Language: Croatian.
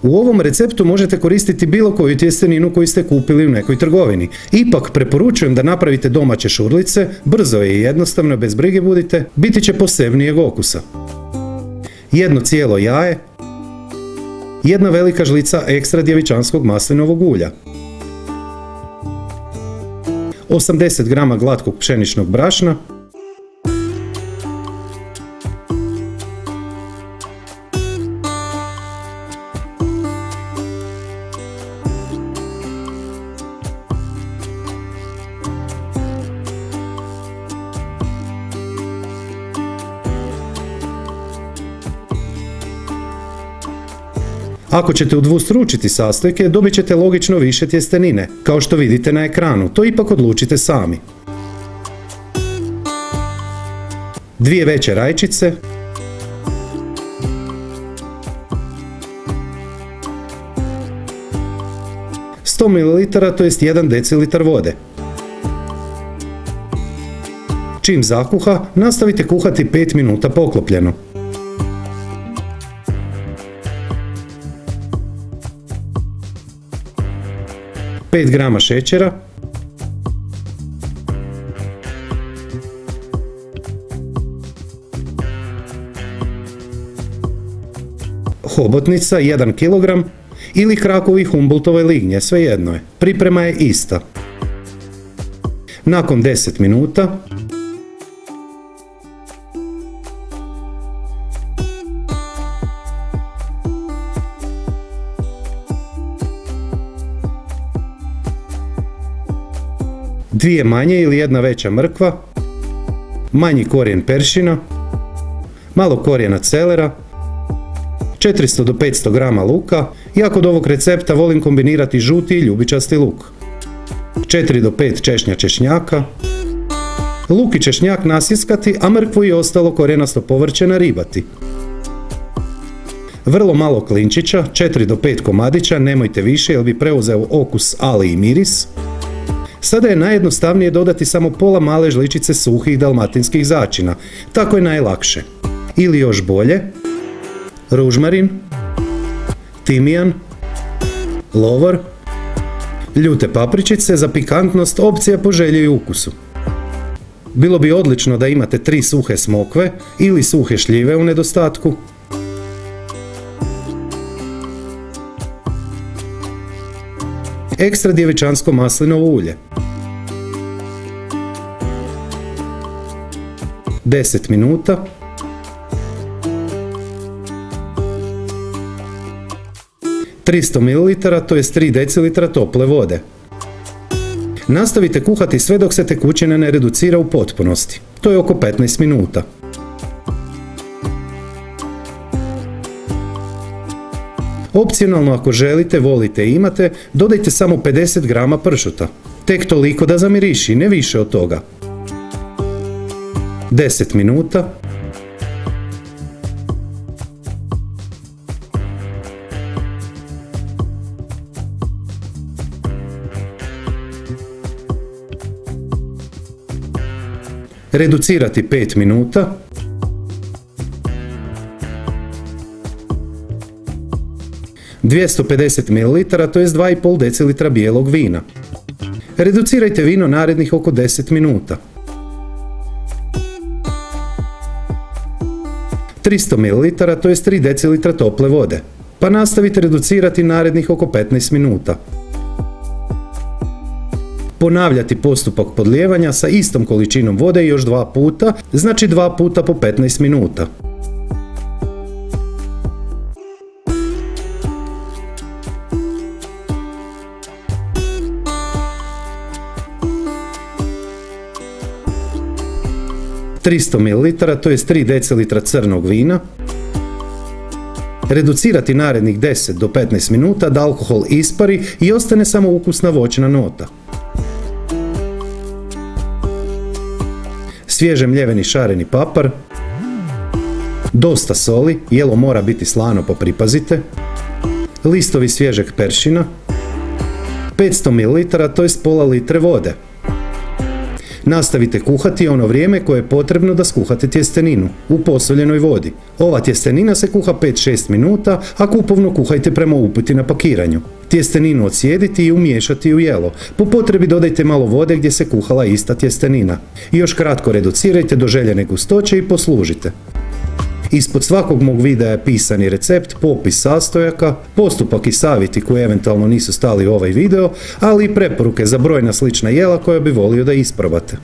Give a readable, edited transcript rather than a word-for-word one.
U ovom receptu možete koristiti bilo koju tjesteninu koju ste kupili u nekoj trgovini. Ipak preporučujem da napravite domaće šurlice, brzo je i jednostavno, bez brige budite, biti će posebnijeg okusa. Jedno cijelo jaje, jedna velika žlica ekstra djevičanskog maslinovog ulja, 80 g glatkog pšeničnog brašna, Ako ćete udvostručiti sastojke, dobit ćete logično više tjestenine, kao što vidite na ekranu, to ipak odlučite sami. 2 veće rajčice, ...100 ml, to jest 1 decilitr vode. Čim zakuha, nastavite kuhati 5 minuta poklopljeno. 5 grama šećera, hobotnica 1 kg ili krakovi Humboldtove lignje, svejedno je, priprema je ista. Nakon 10 minuta dvije manje ili jedna veća mrkva, manji korijen peršina, malo korijena celera, 400 do 500 grama luka, ja kod ovog recepta volim kombinirati žuti i ljubičasti luk, 4 do 5 češnja češnjaka, luk i češnjak nasjeskati, a mrkvu i ostalo korijenasto povrće naribati. Vrlo malo klinčića, 4 do 5 komadića, nemojte više jer bi preuzeo okus ali i miris. Sada je najjednostavnije dodati samo pola male žličice suhih dalmatinskih začina, tako je najlakše. Ili još bolje, ružmarin, timijan, lovor, ljute papričice, za pikantnost opcija po želji i ukusu. Bilo bi odlično da imate 3 suhe smokve ili suhe šljive u nedostatku. Ekstra djevičansko maslinovo ulje. 10 minuta. ...300 ml, to je 3 decilitra tople vode. Nastavite kuhati sve dok se tekućina ne reducira u potpunosti. To je oko 15 minuta. Opcionalno, ako želite, volite i imate, dodajte samo 50 grama pršuta. Tek toliko da zamiriši, ne više od toga. 10 minuta. Reducirati 5 minuta. ...250 ml, to je 2,5 decilitra bijelog vina. Reducirajte vino narednih oko 10 minuta. 300 ml, to je 3 decilitra tople vode. Pa nastavite reducirati narednih oko 15 minuta. Ponavljati postupak podlijevanja sa istom količinom vode još 2 puta, znači 2 puta po 15 minuta. ...300 ml, to je 3 decilitra crnog vina. Reducirati narednih 10 do 15 minuta da alkohol ispari i ostane samo ukusna voćna nota. Svježe mljeveni šareni papar. Dosta soli, jelo mora biti slano pa pripazite. Listovi svježeg peršina. 500 ml, to je pola litre vode. Nastavite kuhati ono vrijeme koje je potrebno da skuhate tjesteninu u posoljenoj vodi. Ova tjestenina se kuha 5-6 minuta, a kupovnu kuhajte prema uputi na pakiranju. Tjesteninu odsjediti i umiješati u jelo. Po potrebi dodajte malo vode gdje se kuhala ista tjestenina. I još kratko reducirajte do željene gustoće i poslužite. Ispod svakog mog videa je pisani recept, popis sastojaka, postupak i savjeti koji eventualno nisu stali u ovaj video, ali i preporuke za brojna slična jela koja bi volio da isprobate.